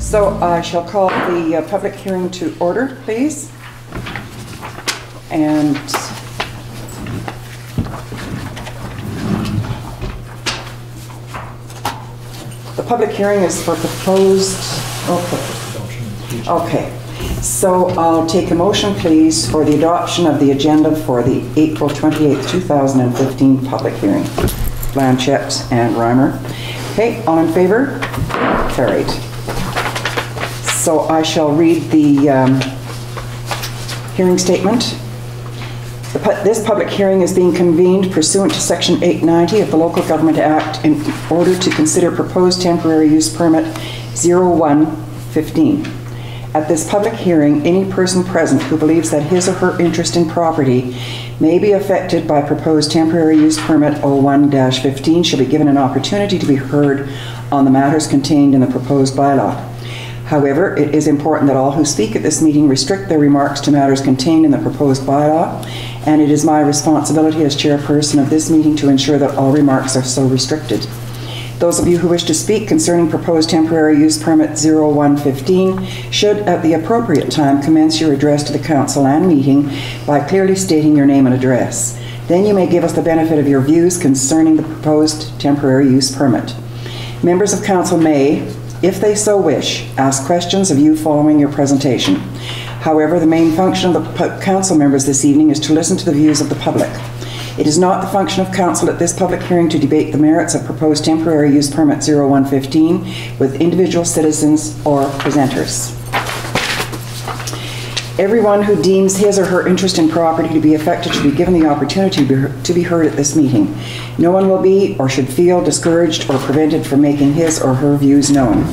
So I shall call the public hearing to order, please. And the public hearing is for proposed, okay. So I'll take a motion, please, for the adoption of the agenda for the April 28th, 2015 public hearing. Blanchette and Reimer. Okay, all in favor? Carried. So I shall read the hearing statement. This public hearing is being convened pursuant to Section 890 of the Local Government Act in order to consider proposed temporary use permit 0115. At this public hearing, any person present who believes that his or her interest in property may be affected by proposed temporary use permit 01-15 shall be given an opportunity to be heard on the matters contained in the proposed bylaw. However, it is important that all who speak at this meeting restrict their remarks to matters contained in the proposed bylaw, and it is my responsibility as chairperson of this meeting to ensure that all remarks are so restricted. Those of you who wish to speak concerning proposed temporary use permit 0115 should, at the appropriate time, commence your address to the council and meeting by clearly stating your name and address. Then you may give us the benefit of your views concerning the proposed temporary use permit. Members of council may, if they so wish, ask questions of you following your presentation. However, the main function of the council members this evening is to listen to the views of the public. It is not the function of council at this public hearing to debate the merits of proposed temporary use permit 0115 with individual citizens or presenters. Everyone who deems his or her interest in property to be affected should be given the opportunity to be heard at this meeting. No one will be or should feel discouraged or prevented from making his or her views known.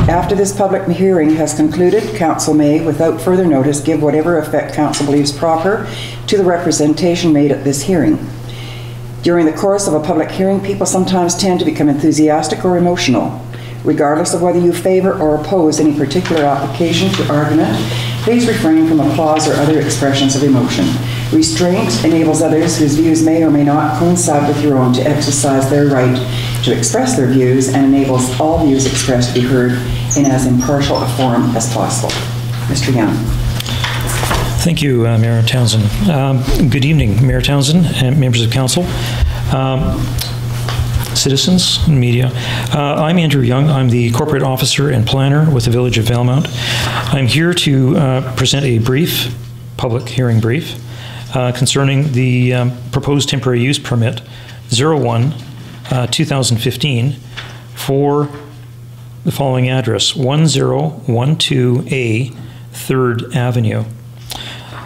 After this public hearing has concluded, council may, without further notice, give whatever effect council believes proper to the representation made at this hearing. During the course of a public hearing, people sometimes tend to become enthusiastic or emotional. Regardless of whether you favor or oppose any particular application to argument, please refrain from applause or other expressions of emotion. Restraint enables others whose views may or may not coincide with your own to exercise their right to express their views, and enables all views expressed to be heard in as impartial a forum as possible. Mr. Young. Thank you, Mayor Townsend. Good evening, Mayor Townsend and members of council, citizens and media. I'm Andrew Young. I'm the corporate officer and planner with the village of Valemount. I'm here to present a brief, public hearing brief, concerning the proposed temporary use permit 01-2015 for the following address, 1012A 3rd Avenue.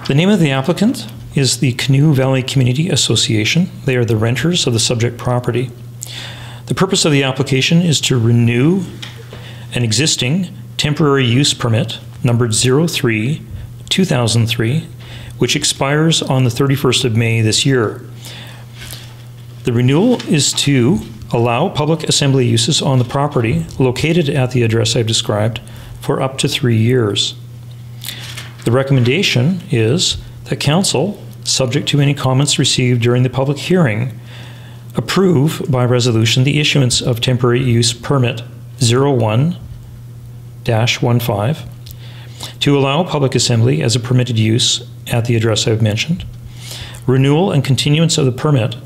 The name of the applicant is the Canoe Valley Community Association. They are the renters of the subject property. The purpose of the application is to renew an existing temporary use permit numbered 03-2003, which expires on the 31st of May this year. The renewal is to allow public assembly uses on the property located at the address I've described for up to 3 years. The recommendation is that council, subject to any comments received during the public hearing, approve by resolution the issuance of temporary use permit 01-15 to allow public assembly as a permitted use at the address I've mentioned. Renewal and continuance of the permit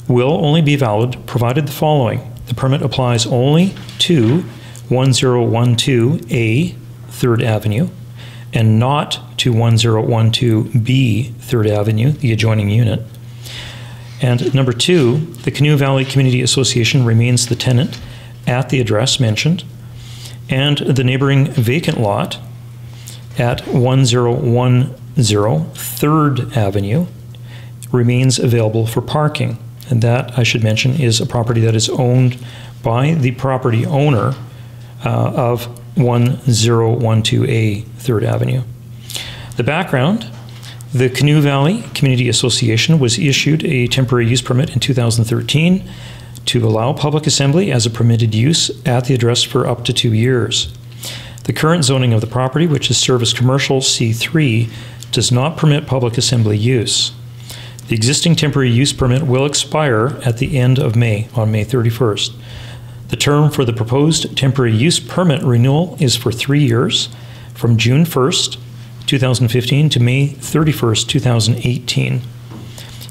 will only be valid provided the following. The permit applies only to 1012A 3rd Avenue and not to 1012B 3rd Avenue, the adjoining unit. And number 2, the Canoe Valley Community Association remains the tenant at the address mentioned, and the neighboring vacant lot at 1010 3rd Avenue remains available for parking. And that, I should mention, is a property that is owned by the property owner of 1012A 3rd Avenue. The background: the Canoe Valley Community Association was issued a temporary use permit in 2013 to allow public assembly as a permitted use at the address for up to 2 years. The current zoning of the property, which is Service Commercial C3, does not permit public assembly use. The existing temporary use permit will expire at the end of May, on May 31st. The term for the proposed temporary use permit renewal is for 3 years, from June 1st, 2015 to May 31st, 2018.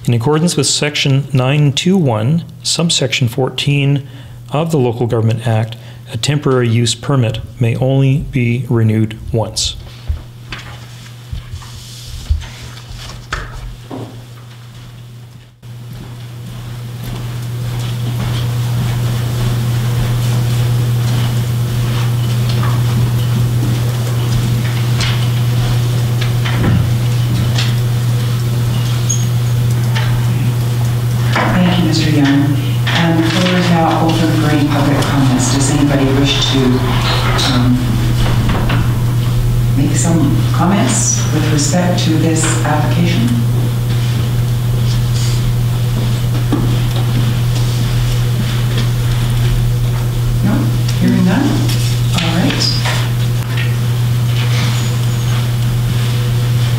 In accordance with Section 921, subsection 14 of the Local Government Act, a temporary use permit may only be renewed once. Mr. Young. The floor is now open for any public comments. Does anybody wish to make some comments with respect to this application? No? Hearing none? All right.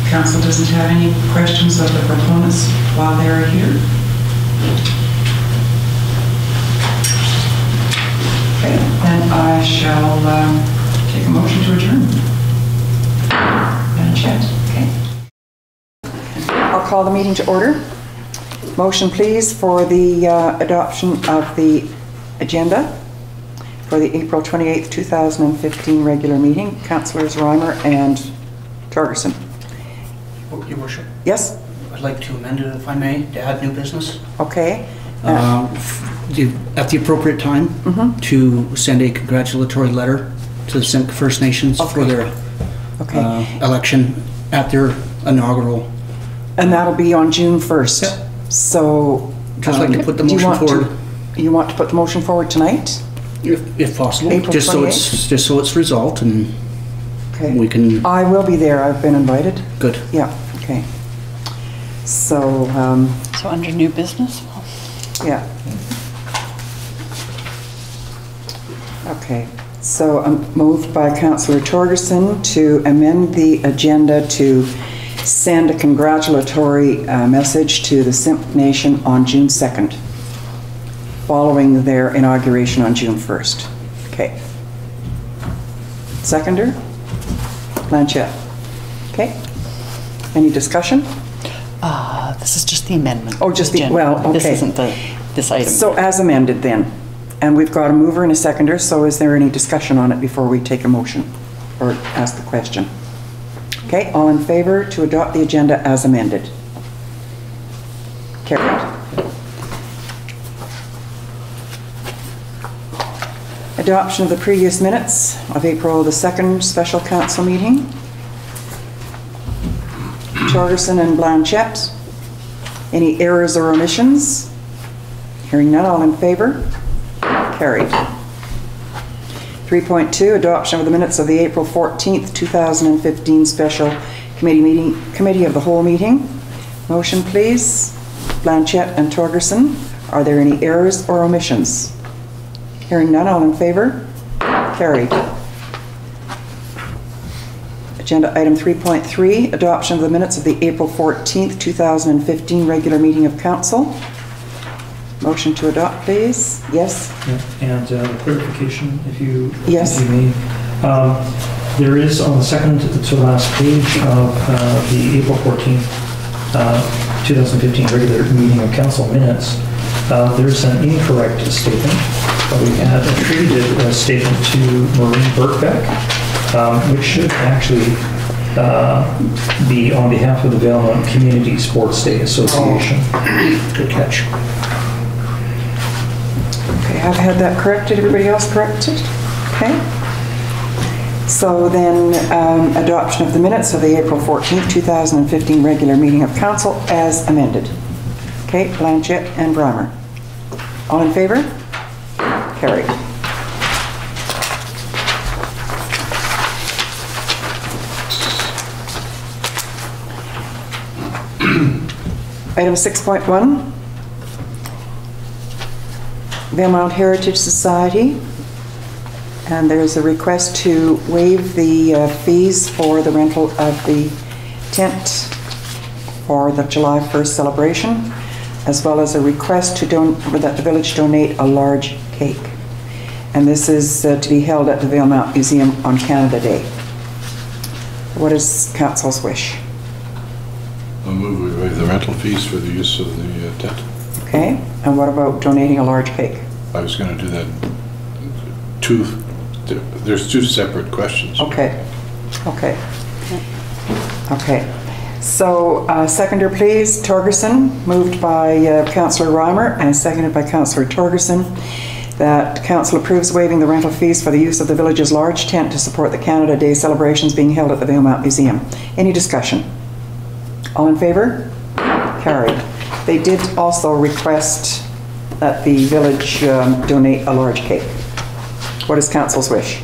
Council doesn't have any questions of the proponents while they're here? Okay, then I shall take a motion to adjourn. Blanchette, okay. I'll call the meeting to order. Motion, please, for the adoption of the agenda for the April 28th, 2015 regular meeting. Councillors Reimer and Torgerson. Your Worship. Yes? I'd like to amend it, if I may, to add new business. Okay. At the appropriate time, to send a congratulatory letter to the Simcoe First Nations for their election at their inaugural. And that'll be on June 1st. Yep. So, just like to put the motion forward. You want to put the motion forward tonight? If possible, April just 28th? so it's resolved, and okay. We can. I will be there. I've been invited. Good. Yeah. Okay. So. So under new business. Yeah. Okay. So moved by Councillor Torgerson to amend the agenda to send a congratulatory message to the Simcoe Nation on June 2nd, following their inauguration on June 1st. Okay. Seconder? Blanchette. Okay. Any discussion? This is just the amendment. Oh, just the, well, okay. This isn't this item. So as amended then, and we've got a mover and a seconder, so is there any discussion on it before we take a motion or ask the question? Okay, all in favor to adopt the agenda as amended? Carried. Adoption of the previous minutes of April the 2nd special council meeting. Torgerson and Blanchette. Any errors or omissions? Hearing none, all in favor? Carried. 3.2, adoption of the minutes of the April 14th, 2015 special committee of the whole meeting. Motion, please. Blanchette and Torgerson. Are there any errors or omissions? Hearing none, all in favor? Carried. Agenda item 3.3, adoption of the minutes of the April 14th, 2015 regular meeting of council. Motion to adopt, please. Yes? Yeah. And clarification, if you yes. may. There is on the second to last page of the April 14th, 2015 regular meeting of council minutes, there's an incorrect statement. We had attributed a statement to Maureen Birkbeck, which should actually be on behalf of the Valemount Community Sports Day Association. Oh. Good catch. Okay, I've had that corrected. Everybody else corrected? Okay. So then, adoption of the minutes of the April 14th, 2015 regular meeting of council as amended. Okay, Blanchette and Reimer. All in favor? Carried. Item 6.1, Valemount Heritage Society, and there's a request to waive the fees for the rental of the tent for the July 1st celebration, as well as a request to that the village donate a large cake. and this is to be held at the Valemount Museum on Canada Day. What is council's wish? I'll move we waive the rental fees for the use of the tent. Okay, and what about donating a large cake? I was going to do that. There's two separate questions. Okay. So, seconder please, Torgerson, moved by Councillor Reimer and seconded by Councillor Torgerson, that council approves waiving the rental fees for the use of the village's large tent to support the Canada Day celebrations being held at the Valemount Museum. Any discussion? All in favour? Carried. They did also request that the village donate a large cake. What is council's wish?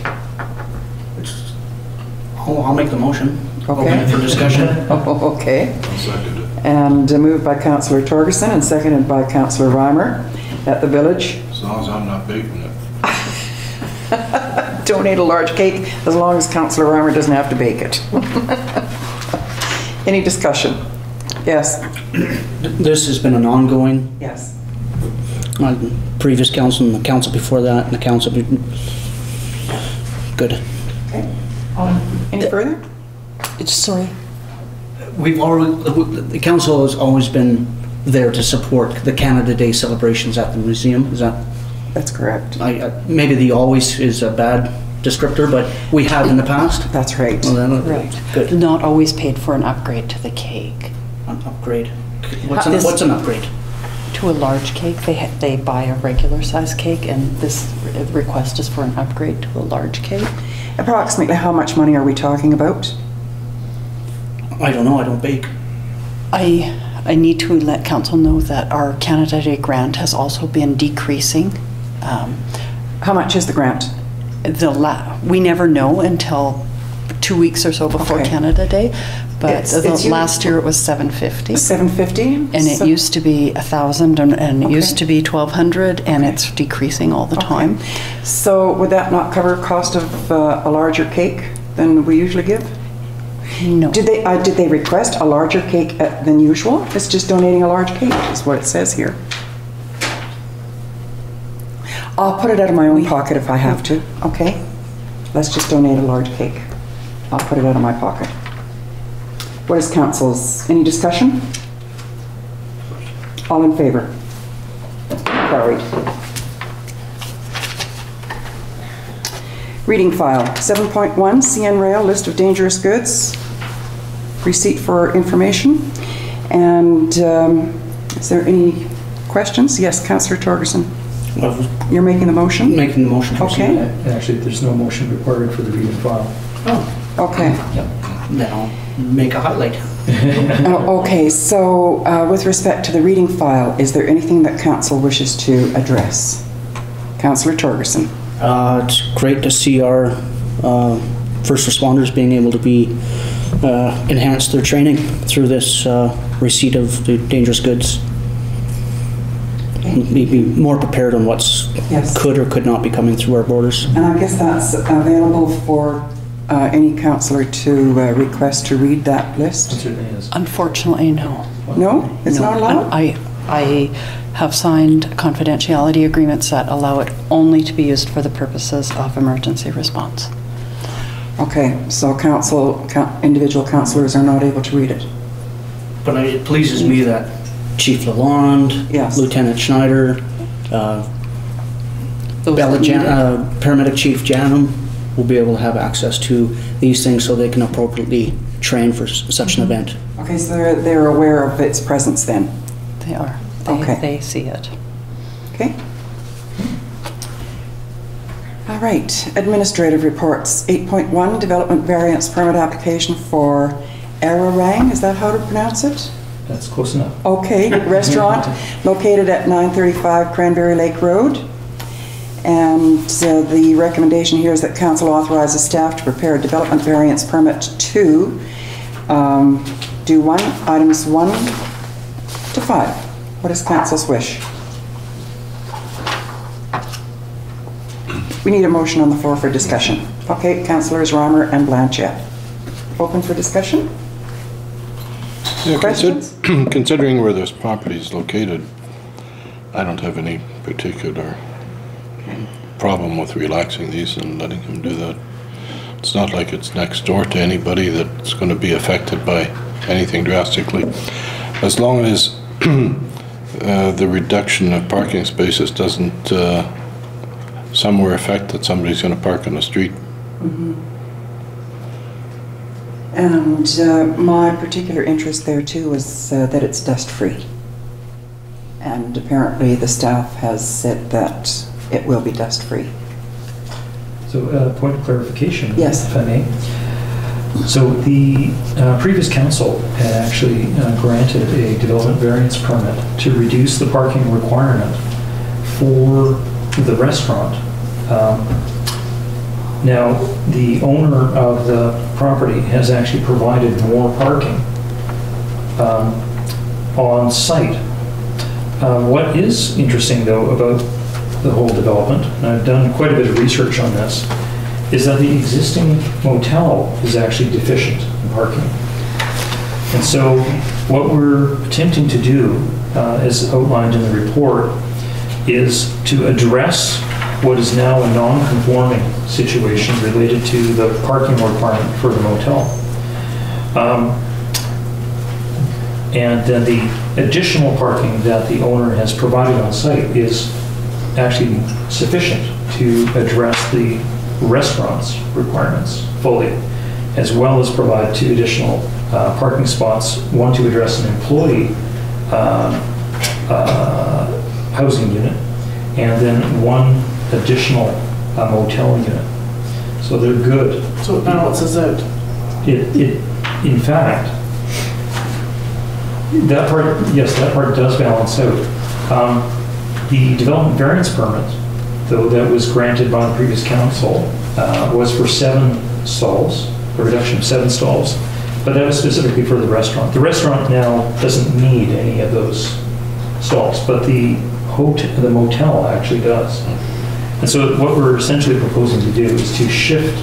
I'll make the motion. Okay. Open it for discussion. Okay. I'll second it. And moved by Councillor Torgerson and seconded by Councillor Reimer, that the village As long as I'm not baking it. donate a large cake, as long as Councillor Reimer doesn't have to bake it. Any discussion? Yes. This has been an ongoing, Yes. previous council and the council before that and the council. Good. Okay. Any further? Sorry. We've already, the council has always been there to support the Canada Day celebrations at the museum. Is that? That's correct. Maybe the always is a bad descriptor, but we have in the past. That's right. Well, then, Right. Good. Not always paid for an upgrade to the cake. An upgrade. What's an upgrade? To a large cake, they buy a regular size cake, and this request is for an upgrade to a large cake. Approximately how much money are we talking about? I don't know. I don't bake. I need to let council know that our Canada Day grant has also been decreasing. How much is the grant? We never know until 2 weeks or so before Okay. Canada Day, but It's last year it was $750. $750? And it used to be $1,000, and it used to be $1,200, and it's decreasing all the time. So would that not cover cost of a larger cake than we usually give? No. Did they request a larger cake than usual? It's just donating a large cake, is what it says here. I'll put it out of my own pocket if I have to, okay? Let's just donate a large cake. I'll put it out of my pocket. What is council's, any discussion? All in favor? Carried. Reading file, 7.1, CN Rail, list of dangerous goods, receipt for information. And is there any questions? Yes, Councillor Torgerson. You're making the motion? Making the motion. Okay. Actually, there's no motion required for the reading file. Oh, Okay. then I'll make a highlight. Okay, so with respect to the reading file, is there anything that council wishes to address? Councillor Torgerson. It's great to see our first responders being able to be enhance their training through this receipt of the dangerous goods. Be more prepared on what's could or could not be coming through our borders. And I guess that's available for any councillor to request to read that list? It certainly is. Unfortunately, no. No? It's not allowed? I have signed confidentiality agreements that allow it only to be used for the purposes of emergency response. Okay, so individual councillors are not able to read it? But it pleases me that Chief Lalonde, Yes. Lieutenant Schneider, Paramedic Chief Janum will be able to have access to these things so they can appropriately train for such an event. Okay, so they're aware of its presence then? They are. Okay. They see it. Okay. All right, administrative reports. 8.1, development variance permit application for Ararang, is that how to pronounce it? That's close enough. Okay, restaurant located at 935 Cranberry Lake Road. And the recommendation here is that council authorizes staff to prepare a development variance permit to do items 1 to 5. What is council's wish? We need a motion on the floor for discussion. Okay, councillors Reimer and Blanchette. Open for discussion? Yeah, Questions? Considering where this property is located, I don't have any particular problem with relaxing these and letting him do that. It's not like it's next door to anybody that's going to be affected by anything drastically. As long as the reduction of parking spaces doesn't somewhere affect that somebody's going to park on the street. And my particular interest there too is that it's dust-free. And apparently the staff has said that it will be dust-free. So, point of clarification, yes, if I may. So the previous council had actually granted a development variance permit to reduce the parking requirement for the restaurant. Now, the owner of the property has actually provided more parking on site. What is interesting, though, about the whole development, and I've done quite a bit of research on this, is that the existing motel is actually deficient in parking. And so what we're attempting to do, as outlined in the report, is to address what is now a non-conforming situation related to the parking requirement for the motel. And then the additional parking that the owner has provided on site is actually sufficient to address the restaurant's requirements fully, as well as provide 2 additional parking spots, one to address an employee housing unit, and then 1 additional motel unit. So they're good. So it balances out? In fact, that part, yes, that part does balance out. The development variance permit, though, that was granted by the previous council was for 7 stalls, a reduction of 7 stalls, but that was specifically for the restaurant. The restaurant now doesn't need any of those stalls, but the motel actually does. And so what we're essentially proposing to do is to shift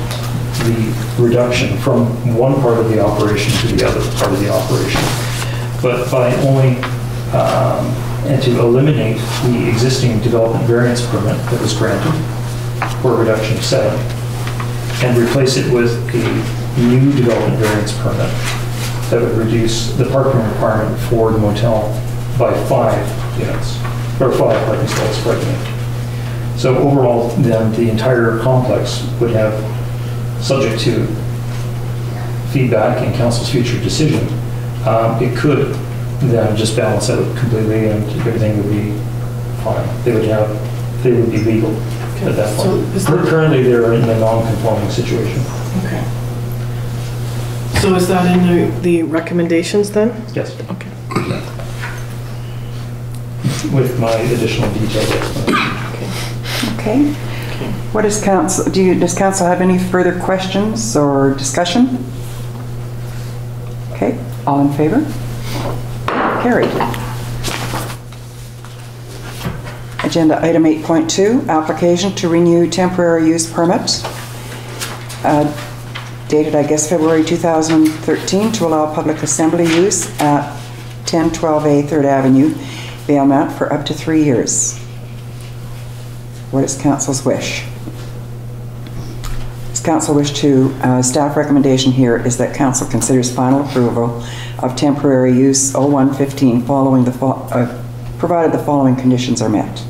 the reduction from one part of the operation to the other part of the operation, but by only and to eliminate the existing development variance permit that was granted for a reduction of 7 and replace it with a new development variance permit that would reduce the parking requirement for the motel by 5 units, or 5 parking stalls, pardon me. So overall, then, the entire complex would have, subject to feedback and council's future decision, it could then just balance out completely and everything would be fine. They would be legal at that point. So currently they're in a non-conforming situation. Okay. So is that in the recommendations then? Yes. Okay. With my additional detailed explanation. Okay. What does council, does council have any further questions or discussion? Okay, all in favor? Carried. Agenda item 8.2, application to renew temporary use permit, dated, I guess, February 2013, to allow public assembly use at 1012A 3rd Avenue, Valemount, for up to 3 years. What is council's wish? Does council wish to, staff recommendation here is that council considers final approval of temporary use 0115 following provided the following conditions are met.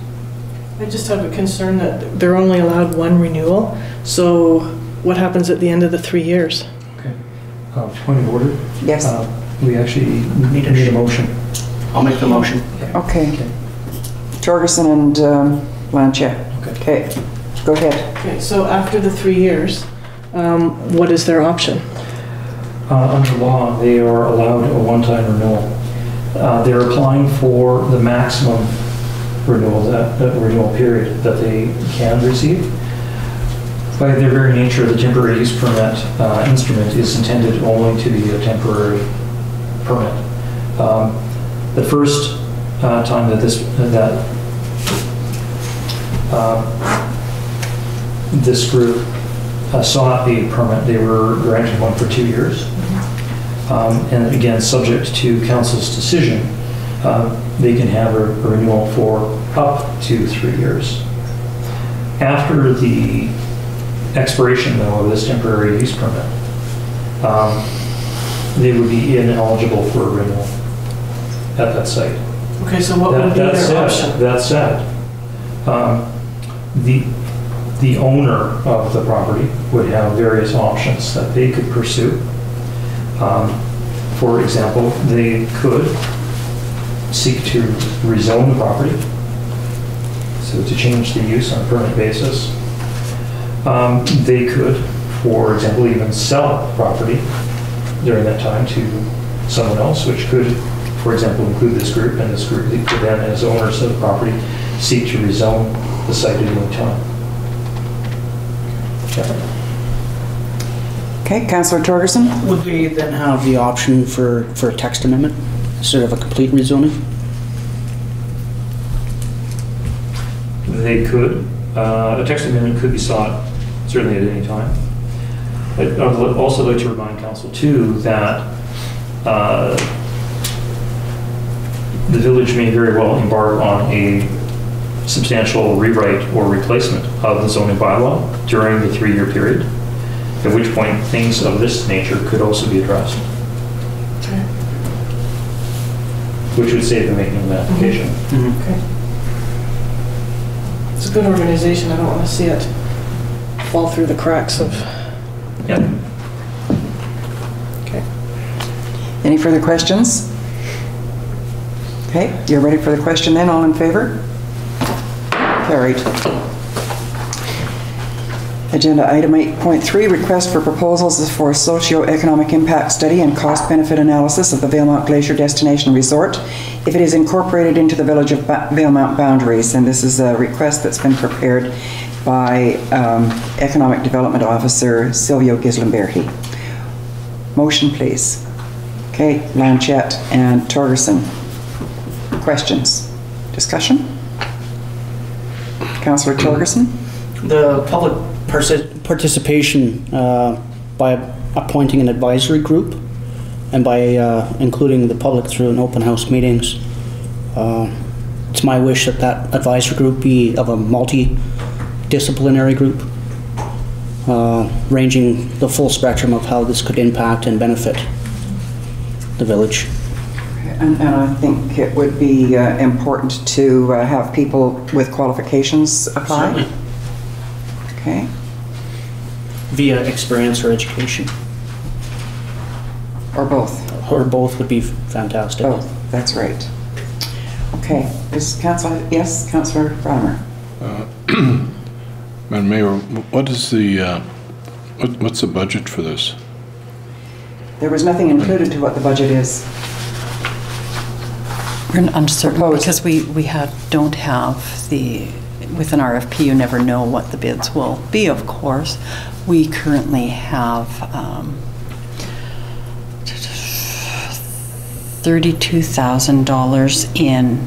I just have a concern that they're only allowed 1 renewal. So what happens at the end of the 3 years? Okay. Point of order? Yes. We actually need a motion. I'll make the motion. Okay. Torgerson and Blanchette. Okay. Go ahead. Okay, so after the 3 years, what is their option? Under law, they are allowed a one-time renewal. They're applying for the maximum renewal, that renewal period that they can receive. By their very nature, the temporary use permit instrument is intended only to be a temporary permit. The first time that this group sought a permit, they were granted one for 2 years. And again, subject to council's decision, they can have a renewal for up to 3 years. After the expiration, though, of this temporary use permit, they would be ineligible for a renewal at that site. Okay, so what would be their option? That said, the owner of the property would have various options that they could pursue. For example, they could seek to rezone the property, so to change the use on a permanent basis. They could, for example, even sell the property during that time to someone else, which could, for example, include this group, and this group could then, as owners of the property, seek to rezone the site at any time. Okay, Councillor Torgerson? Would they then have the option for a text amendment instead of a complete rezoning? They could. A text amendment could be sought certainly at any time. I'd also like to remind Council too that the village may very well embark on a substantial rewrite or replacement of the zoning bylaw during the 3-year period, at which point things of this nature could also be addressed. Okay. Which would save them making an application. Mm-hmm. Okay. It's a good organization. I don't want to see it fall through the cracks of... Yeah. Okay. Any further questions? Okay, you're ready for the question then, all in favor? Carried. Agenda item 8.3, request for proposals for a socio-economic impact study and cost-benefit analysis of the Valemount Glacier Destination Resort if it is incorporated into the Village of Valemount boundaries. And this is a request that's been prepared by Economic Development Officer Silvio Gislimberti. Motion, please. Okay, Blanchette and Torgerson. Questions? Discussion? Councillor Torgerson? The public participation by appointing an advisory group and by including the public through an open house meetings. It's my wish that that advisory group be of a multidisciplinary group, ranging the full spectrum of how this could impact and benefit the village. And I think it would be important to have people with qualifications apply. Certainly. Okay. Via experience or education. Or both. Or both would be fantastic. Both, that's right. Okay, is Councillor, yes, Councillor Reimer. Madam Mayor, what is the, what's the budget for this? There was nothing included to what the budget is. We're uncertain Proposed. because we don't have the, with an RFP, you never know what the bids will be, of course. We currently have $32,000 in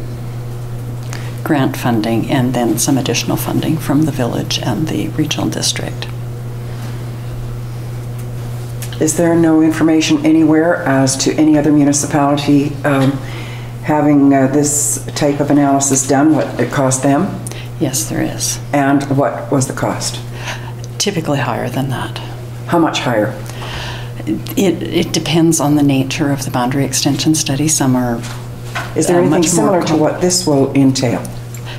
grant funding and then some additional funding from the village and the regional district. Is there no information anywhere as to any other municipality having this type of analysis done, what it cost them? Yes, there is. And what was the cost? Typically higher than that. How much higher? It depends on the nature of the boundary extension study. Some are Is there anything much more similar to what this will entail?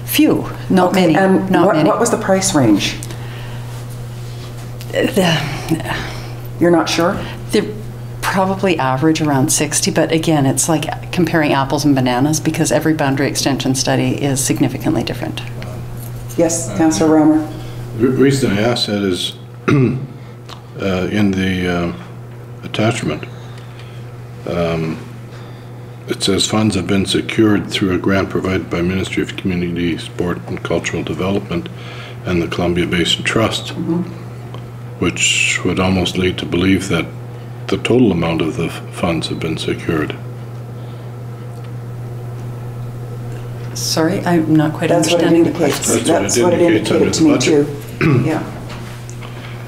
few, not Okay, many. and not many. what was the price range? You're not sure? They're probably average around 60, but again, it's like comparing apples and bananas because every boundary extension study is significantly different. Yes, Councillor Reimer. The reason I ask that is in the attachment, it says funds have been secured through a grant provided by Ministry of Community, Sport and Cultural Development and the Columbia Basin Trust, which would almost lead to believe that the total amount of the funds have been secured. Sorry, I'm not quite That's what it understanding the indicates. question. That's what it indicated to me under the too. Yeah.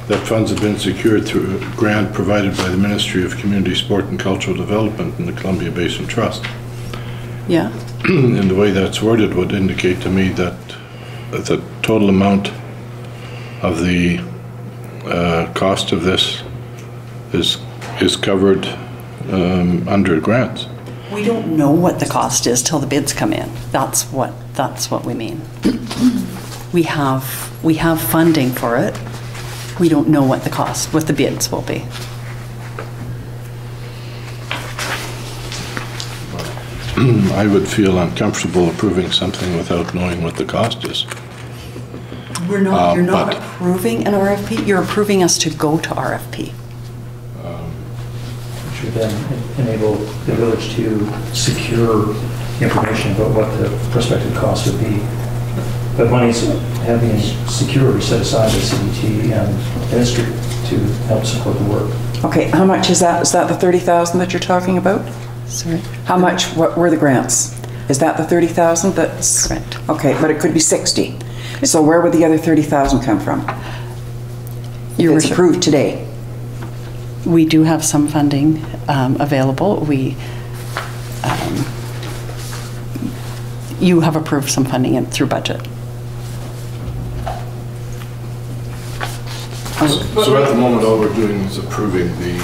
That funds have been secured through a grant provided by the Ministry of Community, Sport and Cultural Development and the Columbia Basin Trust. Yeah. And the way that's worded would indicate to me that the total amount of the cost of this is covered under grants? We don't know what the cost is till the bids come in. That's what we mean. We have funding for it. We don't know what the bids will be. I would feel uncomfortable approving something without knowing what the cost is. You're not approving an RFP, you're approving us to go to RFP. Which would then enable the village to secure information about what the prospective cost would be. But money's having secure or set aside by CDT and ministry to help support the work. Okay, how much is that? Is that the 30,000 that you're talking about? Sorry? How much, what were the grants? Is that the 30,000 that's? Correct. Okay, but it could be 60. So where would the other 30,000 come from? It's approved today. We do have some funding available. You have approved some funding through budget. So at the moment, all we're doing is approving the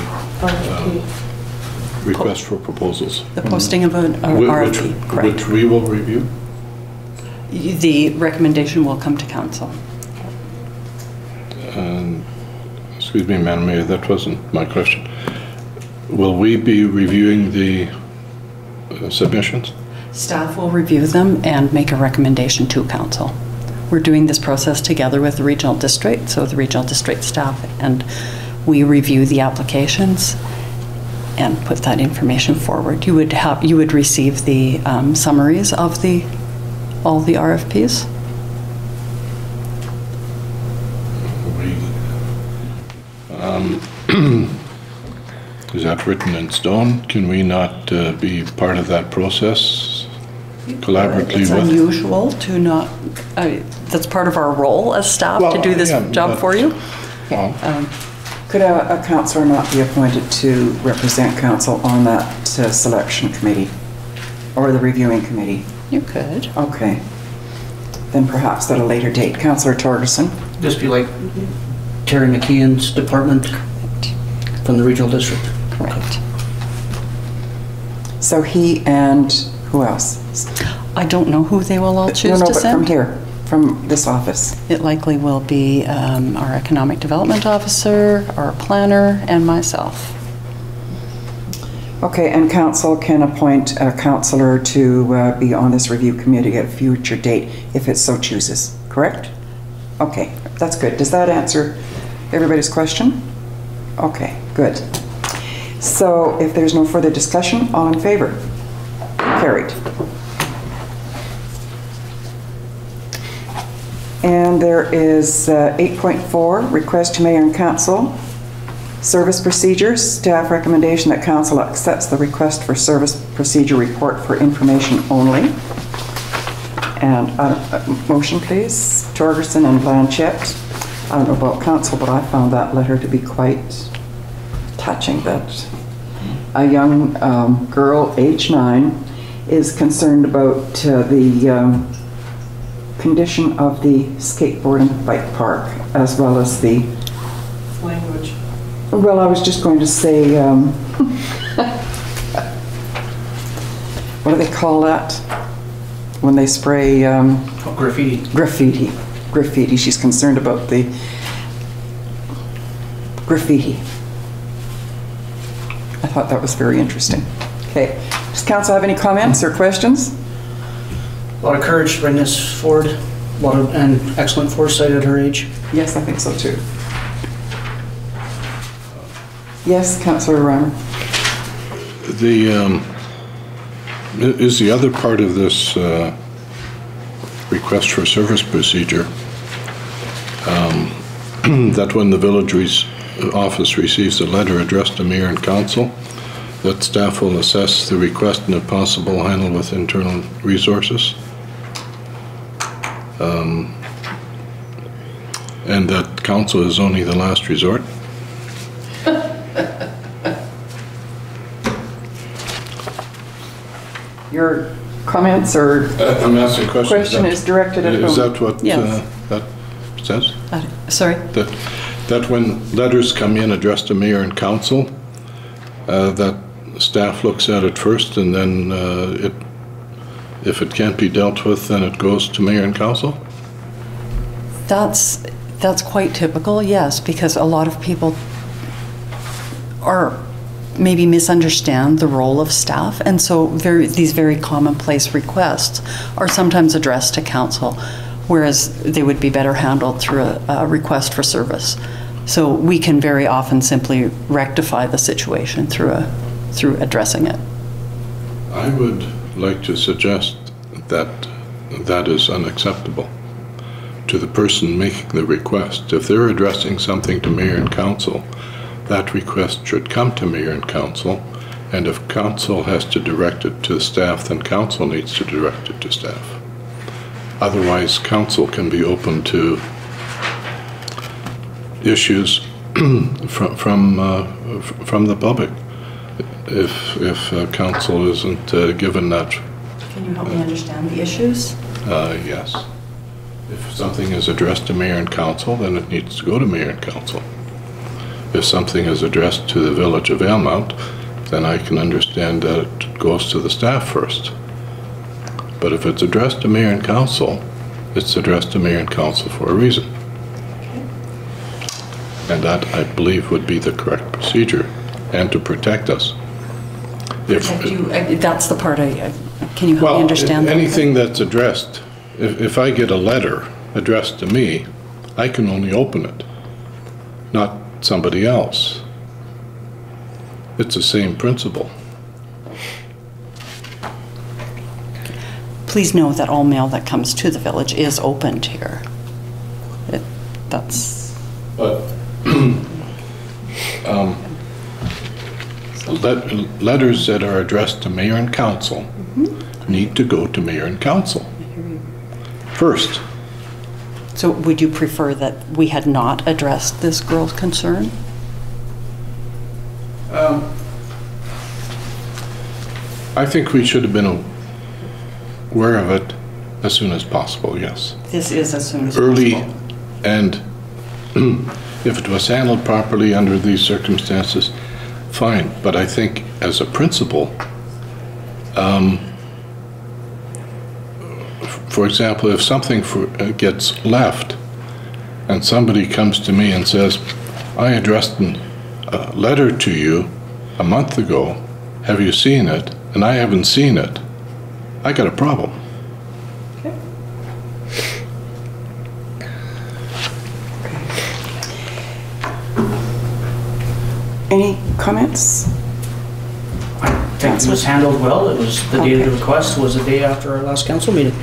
request for proposals. The posting of an RFP, correct. Which we will review? The recommendation will come to council. Excuse me, Madam Mayor, that wasn't my question. Will we be reviewing the submissions? Staff will review them and make a recommendation to council. We're doing this process together with the regional district, so the regional district staff, and we review the applications and put that information forward. You would receive the summaries of all the RFPs. Is that written in stone? Can we not be part of that process collaboratively It's with? It's unusual to not, that's part of our role as staff to do this job for you. Well, Could a councillor not be appointed to represent council on that selection committee or the reviewing committee? You could. Okay. Then perhaps at a later date. Councillor Torgerson? Just be like Terry McKeon's department from the regional district. Correct. So he and who else? I don't know who they will all choose no, to but send. from here, from this office. It likely will be our economic development officer, our planner, and myself. Okay, and council can appoint a councillor to be on this review committee at a future date if it so chooses, correct? Okay, that's good. Does that answer everybody's question? Okay, good. So if there's no further discussion, all in favor? Carried. And there is 8.4, request to mayor and council. Service procedures, staff recommendation that council accepts the request for service procedure report for information only. And motion please, Torgerson and Blanchette. I don't know about council, but I found that letter to be quite touching, that a young girl, age 9, is concerned about the condition of the skateboard and bike park, as well as the Language. well, I was just going to say, what do they call that? When they spray... Graffiti. Graffiti. Graffiti. She's concerned about the graffiti. I thought that was very interesting. Okay. Does council have any comments or questions? A lot of courage to bring this forward. And excellent foresight at her age. Yes, I think so too. Yes, Councillor Reimer. Is the other part of this request for service procedure that when the village office receives a letter addressed to mayor and council, that staff will assess the request and if possible handle with internal resources? And that council is only the last resort? Your comments or I'm asking questions. question is directed at whom? Is that what Yes. that says? Sorry? That when letters come in addressed to mayor and council, that staff looks at it first, and then if it can't be dealt with, then it goes to mayor and council? That's quite typical, yes, because a lot of people are maybe misunderstand the role of staff, and so these very commonplace requests are sometimes addressed to council, whereas they would be better handled through a request for service. So we can very often simply rectify the situation through addressing it. I would like to suggest that that is unacceptable to the person making the request. If they're addressing something to mayor and council, that request should come to mayor and council, and if council has to direct it to staff, then council needs to direct it to staff. Otherwise, council can be open to issues from the public if council isn't given that. Can you help me understand the issues? Yes. If something is addressed to mayor and council, then it needs to go to mayor and council. If something is addressed to the village of Valemount, then I can understand that it goes to the staff first. But if it's addressed to mayor and council, it's addressed to mayor and council for a reason. And that, I believe, would be the correct procedure, and to protect us. That's the part can you help me understand that? Anything that's addressed, if I get a letter addressed to me, I can only open it, not somebody else. It's the same principle. Please know that all mail that comes to the village is opened here. But letters that are addressed to mayor and council need to go to mayor and council first. So would you prefer that we had not addressed this girl's concern? I think we should have been aware of it as soon as possible, yes. This is as soon as early, possible. And if it was handled properly under these circumstances, fine. But I think as a principle, for example, if something gets left and somebody comes to me and says, I addressed a letter to you a month ago, have you seen it? And I haven't seen it, I got a problem. Okay. Any comments? I think it was handled well. It was the day of the request was the day after our last council meeting.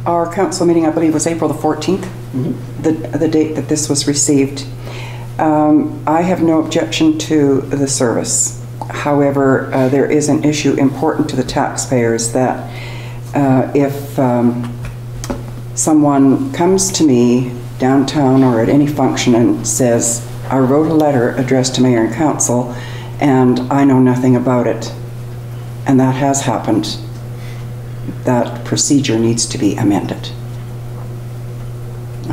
Our council meeting, I believe, was April the 14th, the date that this was received. I have no objection to the service. However, there is an issue important to the taxpayers that if someone comes to me downtown or at any function and says, I wrote a letter addressed to mayor and council and I know nothing about it, and that has happened, that procedure needs to be amended.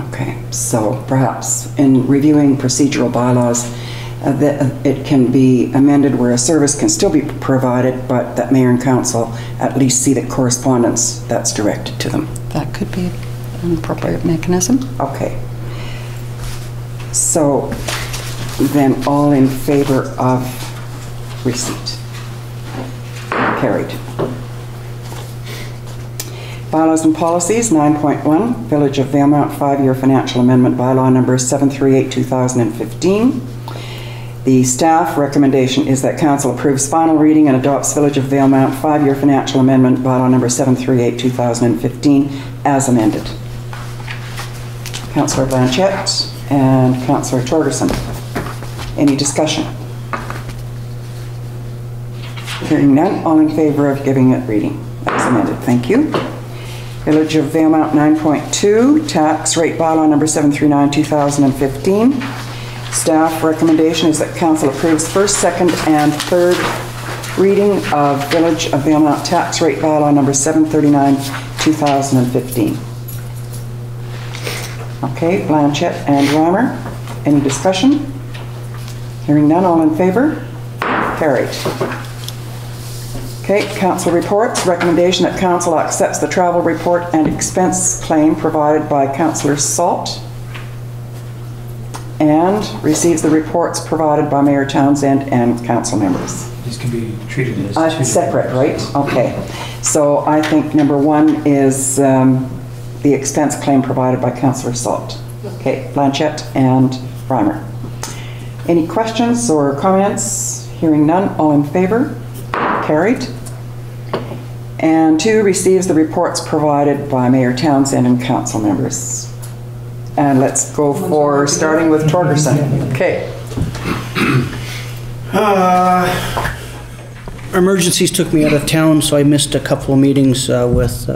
Okay, so perhaps in reviewing procedural bylaws, that it can be amended where a service can still be provided, but that mayor and council at least see the correspondence that's directed to them. That could be an appropriate mechanism. Okay. So then all in favor of receipt? Carried. Bylaws and policies, 9.1, Village of Valemount 5-year financial amendment bylaw number 738/2015. The staff recommendation is that council approves final reading and adopts Village of Valemount 5-year financial amendment bylaw number 738/2015 as amended. Councillor Blanchette and Councillor Torgerson. Any discussion? Hearing none, all in favor of giving it reading as amended. Thank you. Village of Valemount 9.2, tax rate bylaw number 739/2015. Staff recommendation is that council approves first, second, and third reading of Village of Valemount tax rate bylaw number 739/2015. Okay, Blanchette and Reimer. Any discussion? Hearing none, all in favor? Carried. Okay, council reports. Recommendation that council accepts the travel report and expense claim provided by Councillor Salt and receives the reports provided by Mayor Townsend and council members. These can be treated as two separate, right? Okay. So I think number one is the expense claim provided by Councillor Salt. Okay, Blanchette and Reimer. Any questions or comments? Hearing none, all in favor? Carried. And 2, receives the reports provided by Mayor Townsend and council members. And let's go for starting with Torgerson. Okay. Emergencies took me out of town, so I missed a couple of meetings with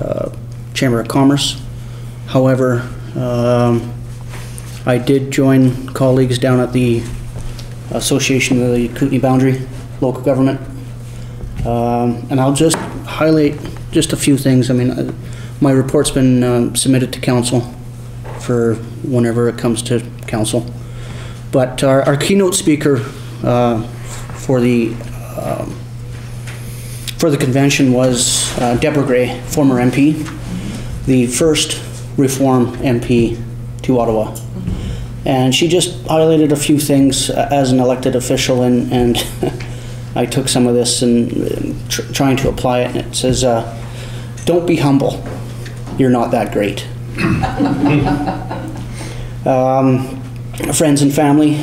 Chamber of Commerce. However, I did join colleagues down at the Association of the Kootenay Boundary Local Government. And I'll just highlight just a few things. I mean, my report's been submitted to council for whenever it comes to council. But our keynote speaker for the convention was Deborah Gray, former MP, the first Reform MP to Ottawa. And she just highlighted a few things as an elected official, and I took some of this and trying to apply it. And it says, don't be humble. You're not that great. Friends and family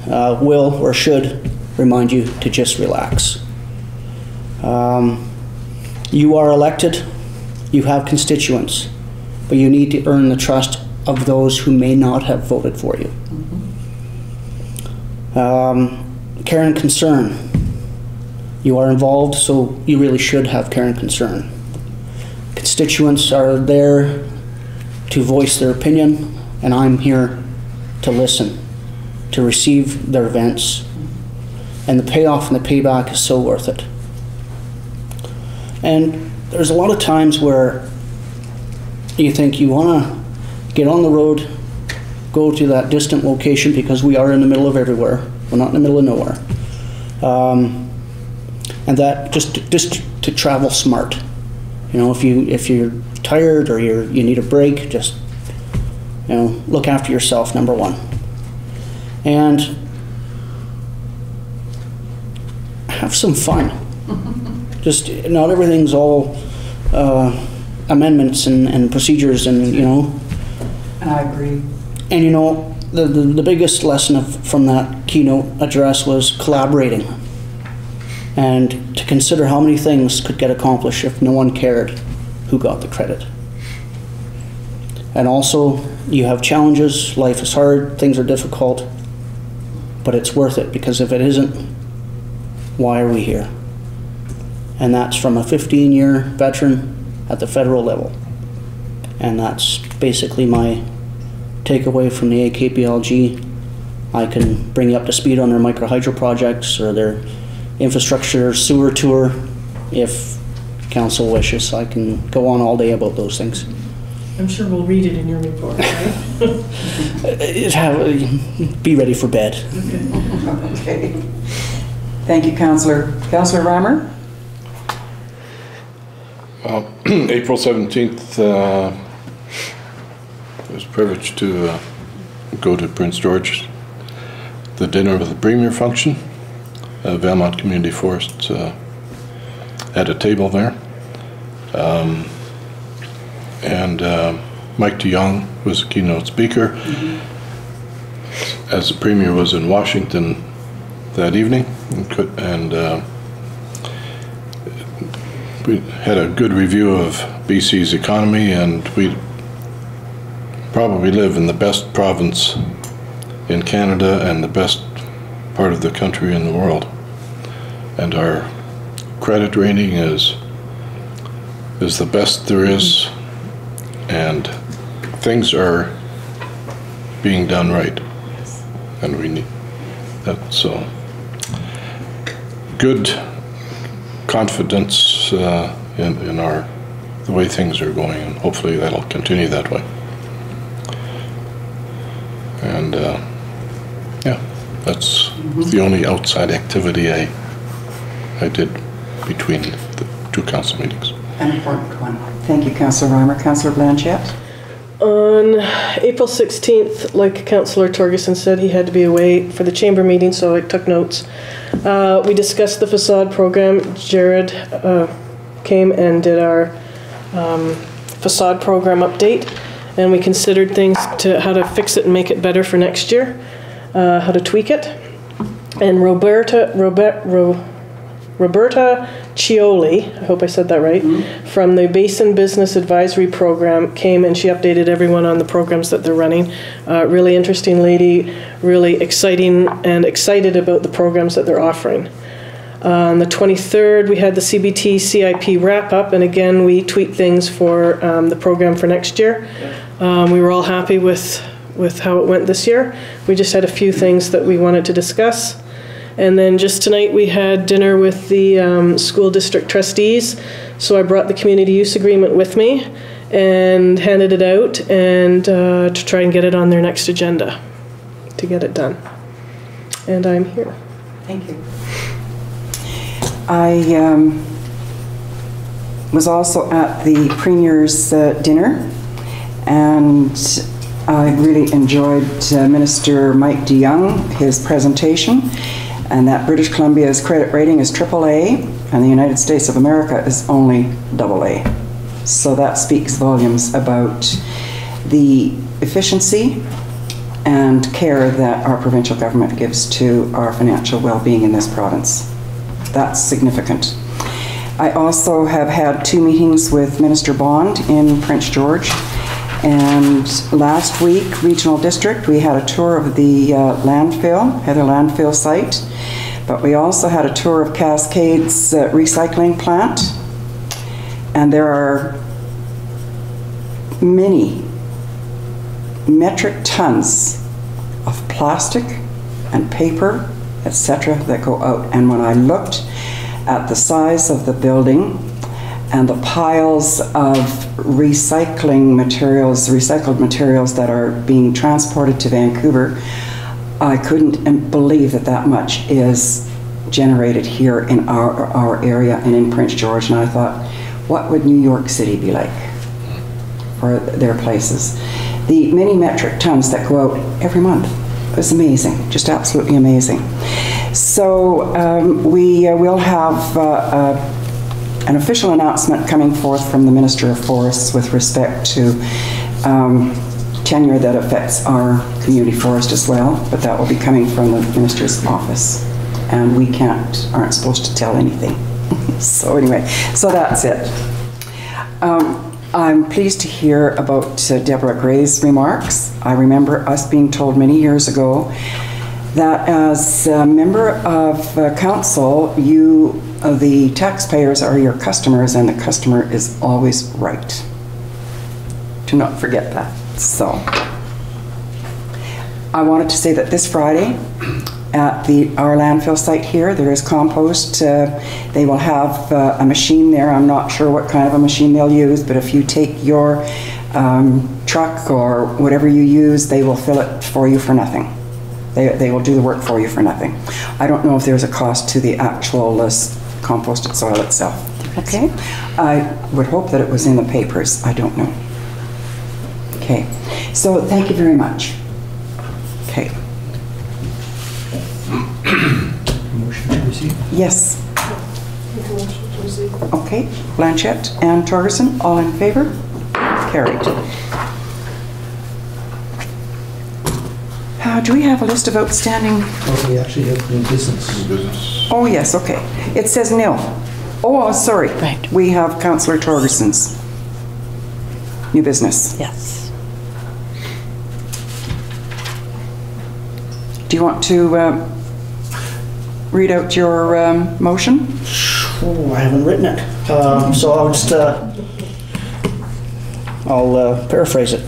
will or should remind you to just relax. You are elected. You have constituents, but you need to earn the trust of those who may not have voted for you. Care and concern. You are involved, so you really should have care and concern. Constituents are there to voice their opinion, and I'm here to listen, to receive their events, and the payoff and the payback is so worth it. And there's a lot of times where you think you want to get on the road, go to that distant location, because we are in the middle of everywhere. We're not in the middle of nowhere. And that just to travel smart. You know, if you're tired or you need a break, just, you know, look after yourself, number one. And have some fun. Just not everything's all amendments and procedures, and you know. I agree. And you know, the biggest lesson from that keynote address was collaborating, and to consider how many things could get accomplished if no one cared who got the credit. And also, you have challenges, life is hard, things are difficult, but it's worth it, because if it isn't, why are we here? And that's from a 15-year veteran at the federal level. And that's basically my takeaway from the AKPLG. I can bring you up to speed on their microhydro projects or their infrastructure sewer tour if council wishes. I can go on all day about those things. I'm sure we'll read it in your report, right? Be ready for bed. Okay. Thank you, Councillor. Councillor Reimer? April 17th, I was privileged to go to Prince George, the dinner with the Premier function. Valemount Community Forest had a table there. And Mike DeYoung was a keynote speaker. As the Premier was in Washington that evening, and we had a good review of BC's economy, and we probably live in the best province in Canada and the best part of the country in the world. And our credit rating is the best there is, and things are being done right. And we need that, so good confidence in the way things are going, and hopefully that'll continue that way. And yeah, that's the only outside activity I did between the two council meetings. An important one. Thank you, Councillor Reimer. Councillor Blanchette? On April 16th, like Councillor Torgerson said, he had to be away for the chamber meeting, so I took notes. We discussed the facade program. Jared came and did our facade program update, and we considered things to how to fix it and make it better for next year, how to tweak it. And Roberta Cioli, I hope I said that right, from the Basin Business Advisory Program came and she updated everyone on the programs that they're running. Really interesting lady, really exciting and excited about the programs that they're offering. On the 23rd, we had the CBT CIP wrap-up, and again, we tweaked things for the program for next year. We were all happy with how it went this year. We just had a few things that we wanted to discuss. And then just tonight we had dinner with the school district trustees. So I brought the community use agreement with me and handed it out and to try and get it on their next agenda to get it done. And I'm here. Thank you. I was also at the Premier's dinner, and I really enjoyed Minister Mike DeYoung, his presentation, and that British Columbia's credit rating is AAA, and the United States of America is only AA. So that speaks volumes about the efficiency and care that our provincial government gives to our financial well-being in this province. That's significant. I also have had 2 meetings with Minister Bond in Prince George, and last week, Regional District, we had a tour of the Heather landfill site, but we also had a tour of Cascade's recycling plant, and there are many metric tons of plastic and paper, etc., that go out. And when I looked at the size of the building and the piles of recycled materials that are being transported to Vancouver, I couldn't believe that that much is generated here in our area and in Prince George. And I thought, what would New York City be like for their places? The many metric tons that go out every month. It was amazing, just absolutely amazing. So we will have an official announcement coming forth from the Minister of Forests with respect to tenure that affects our community forest as well, but that will be coming from the Minister's office, and we aren't supposed to tell anything. So anyway, so that's it. I'm pleased to hear about Deborah Gray's remarks. I remember us being told many years ago that as a member of council, the taxpayers are your customers, and the customer is always right. Do not forget that. So, I wanted to say that this Friday at our landfill site here, there is compost. They will have a machine there. I'm not sure what kind of a machine they'll use, but if you take your truck or whatever you use, they will fill it for you for nothing. They will do the work for you for nothing. I don't know if there's a cost to the actual composted soil itself. Okay? I would hope that it was in the papers. I don't know. Okay. So thank you very much. Okay. Motion to receive? Yes. Okay. Blanchette and Torgerson, all in favor? Carried. Do we have a list of outstanding? Oh, we actually have new business. Oh, yes, okay. It says nil. Oh, sorry. Right. We have Councillor Torgerson's new business. Yes. Do you want to read out your motion? Oh, I haven't written it. So I'll just, I'll paraphrase it.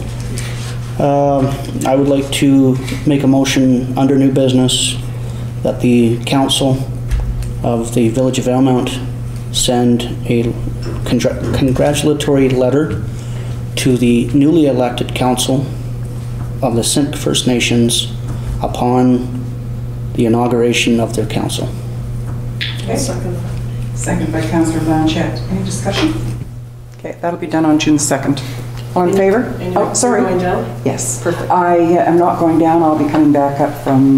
I would like to make a motion under new business that the council of the Village of Valemount send a congratulatory letter to the newly elected council of the Sinc First Nations upon the inauguration of their council. Okay. Second by Councillor Blanchette. Any discussion? Okay, that'll be done on June 2nd. All in favor? Oh, sorry. Going down? Yes. Perfect. I am not going down. I'll be coming back up from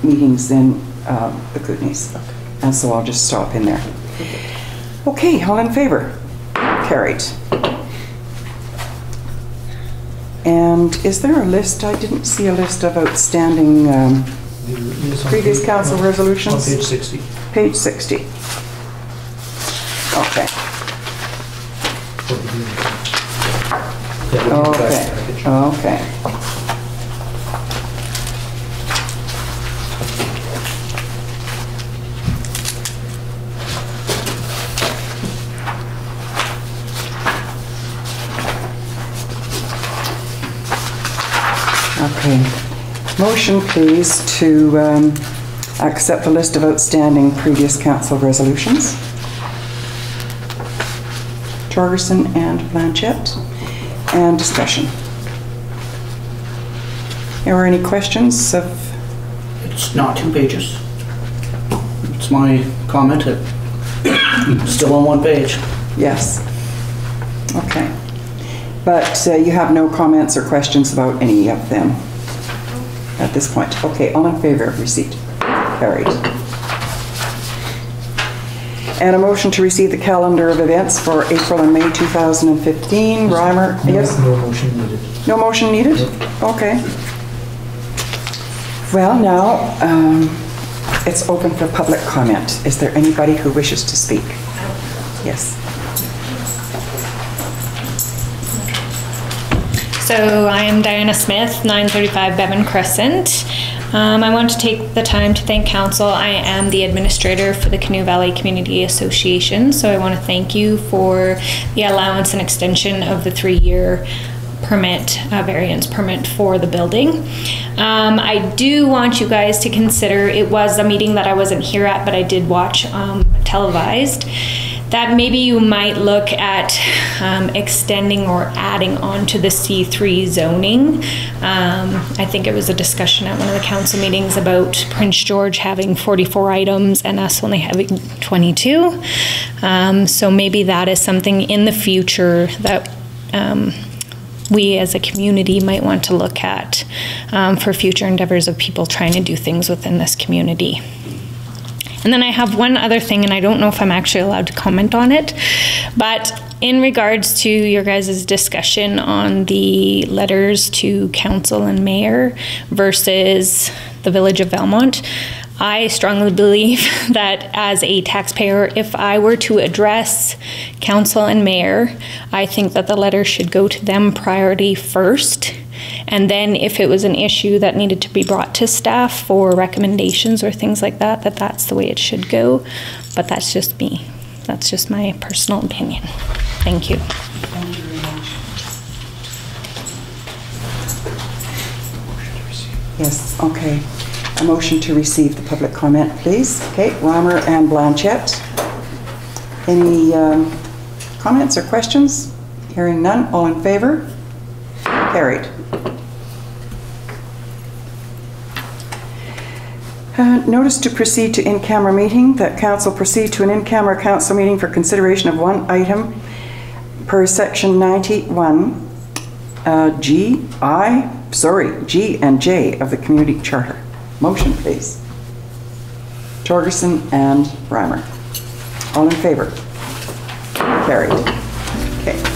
meetings in the Kootenays. Okay. And so I'll just stop in there. Okay, all in favor? Carried. And is there a list? I didn't see a list of outstanding previous council resolutions. On page 60. Page 60. Okay. Okay. Okay. Okay. Motion, please, to accept the list of outstanding previous council resolutions. Torgerson and Blanchette. And discussion. Are there any questions of? It's not 2 pages. It's my comment. It's still on 1 page. Yes. Okay. But you have no comments or questions about any of them at this point. Okay, all in favor of receipt? Carried. And a motion to receive the calendar of events for April and May 2015. Reimer, yes? No motion needed. No motion needed? Okay. Well, now it's open for public comment. Is there anybody who wishes to speak? Yes. So I am Diana Smith, 935 Bevan Crescent. I want to take the time to thank council. I am the administrator for the Canoe Valley Community Association, so I want to thank you for the allowance and extension of the 3-year permit, variance permit for the building. I do want you guys to consider, it was a meeting that I wasn't here at, but I did watch televised, that maybe you might look at extending or adding on to the C3 zoning. I think it was a discussion at one of the council meetings about Prince George having 44 items and us only having 22. So maybe that is something in the future that we as a community might want to look at for future endeavors of people trying to do things within this community. And then I have one other thing, and I don't know if I'm actually allowed to comment on it, but in regards to your guys' discussion on the letters to council and mayor versus the village of Valemount, I strongly believe that as a taxpayer, if I were to address council and mayor, I think that the letter should go to them priority first. And then if it was an issue that needed to be brought to staff for recommendations or things like that, that's the way it should go. But that's just me. That's just my personal opinion. Thank you. Thank you very much. Yes, okay. A motion to receive the public comment, please. Okay, Reimer and Blanchette. Any comments or questions? Hearing none, all in favor? Carried. Notice to proceed to in-camera meeting, that council proceed to an in-camera council meeting for consideration of one item per section 91 G and J of the community charter. Motion, please. Torgerson and Reimer. All in favor? Carried. Okay.